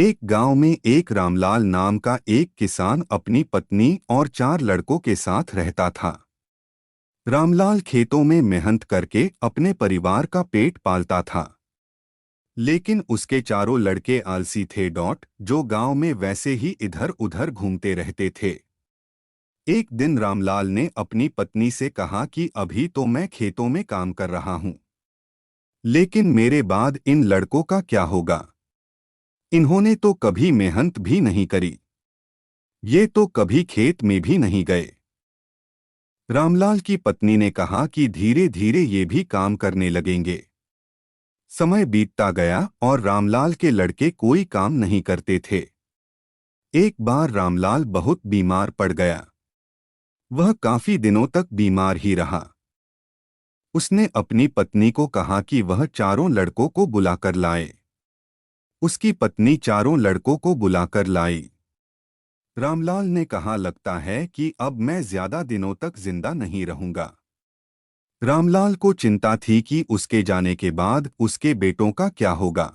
एक गांव में एक रामलाल नाम का एक किसान अपनी पत्नी और 4 लड़कों के साथ रहता था। रामलाल खेतों में मेहनत करके अपने परिवार का पेट पालता था। लेकिन उसके चारों लड़के आलसी थे जो गांव में वैसे ही इधर उधर घूमते रहते थे। एक दिन रामलाल ने अपनी पत्नी से कहा कि अभी तो मैं खेतों में काम कर रहा हूं, लेकिन मेरे बाद इन लड़कों का क्या होगा? इन्होंने तो कभी मेहनत भी नहीं करी, ये तो कभी खेत में भी नहीं गए। रामलाल की पत्नी ने कहा कि धीरे धीरे ये भी काम करने लगेंगे। समय बीतता गया और रामलाल के लड़के कोई काम नहीं करते थे। एक बार रामलाल बहुत बीमार पड़ गया। वह काफी दिनों तक बीमार ही रहा। उसने अपनी पत्नी को कहा कि वह चारों लड़कों को बुलाकर लाए। उसकी पत्नी चारों लड़कों को बुलाकर लाई। रामलाल ने कहा, लगता है कि अब मैं ज्यादा दिनों तक जिंदा नहीं रहूंगा। रामलाल को चिंता थी कि उसके जाने के बाद उसके बेटों का क्या होगा।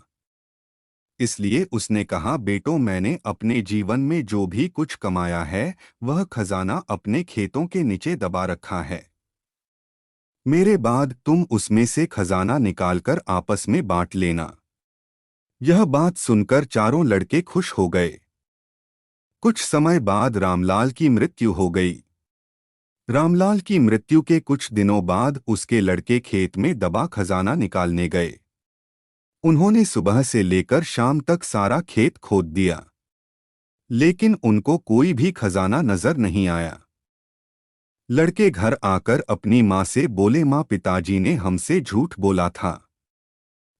इसलिए उसने कहा, बेटों, मैंने अपने जीवन में जो भी कुछ कमाया है वह खजाना अपने खेतों के नीचे दबा रखा है। मेरे बाद तुम उसमें से खजाना निकालकर आपस में बांट लेना। यह बात सुनकर चारों लड़के खुश हो गए। कुछ समय बाद रामलाल की मृत्यु हो गई। रामलाल की मृत्यु के कुछ दिनों बाद उसके लड़के खेत में दबा खजाना निकालने गए। उन्होंने सुबह से लेकर शाम तक सारा खेत खोद दिया, लेकिन उनको कोई भी खजाना नजर नहीं आया। लड़के घर आकर अपनी माँ से बोले, माँ, पिताजी ने हमसे झूठ बोला था।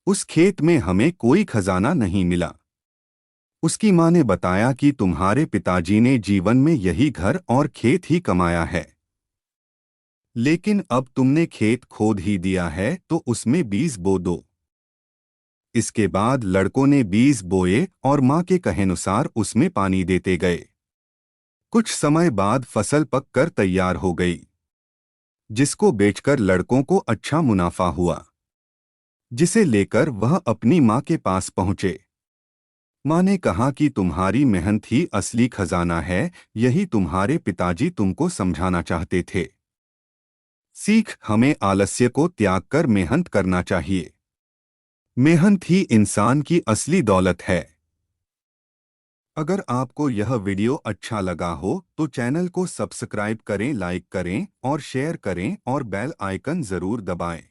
उस खेत में हमें कोई खजाना नहीं मिला। उसकी माँ ने बताया कि तुम्हारे पिताजी ने जीवन में यही घर और खेत ही कमाया है, लेकिन अब तुमने खेत खोद ही दिया है तो उसमें बीज बो दो। इसके बाद लड़कों ने बीज बोए और माँ के कहेनुसार उसमें पानी देते गए। कुछ समय बाद फसल पककर तैयार हो गई, जिसको बेचकर लड़कों को अच्छा मुनाफा हुआ, जिसे लेकर वह अपनी माँ के पास पहुँचे। माँ ने कहा कि तुम्हारी मेहनत ही असली खजाना है, यही तुम्हारे पिताजी तुमको समझाना चाहते थे। सीख, हमें आलस्य को त्याग कर मेहनत करना चाहिए। मेहनत ही इंसान की असली दौलत है। अगर आपको यह वीडियो अच्छा लगा हो तो चैनल को सब्सक्राइब करें, लाइक करें और शेयर करें और बेल आइकन जरूर दबाएं।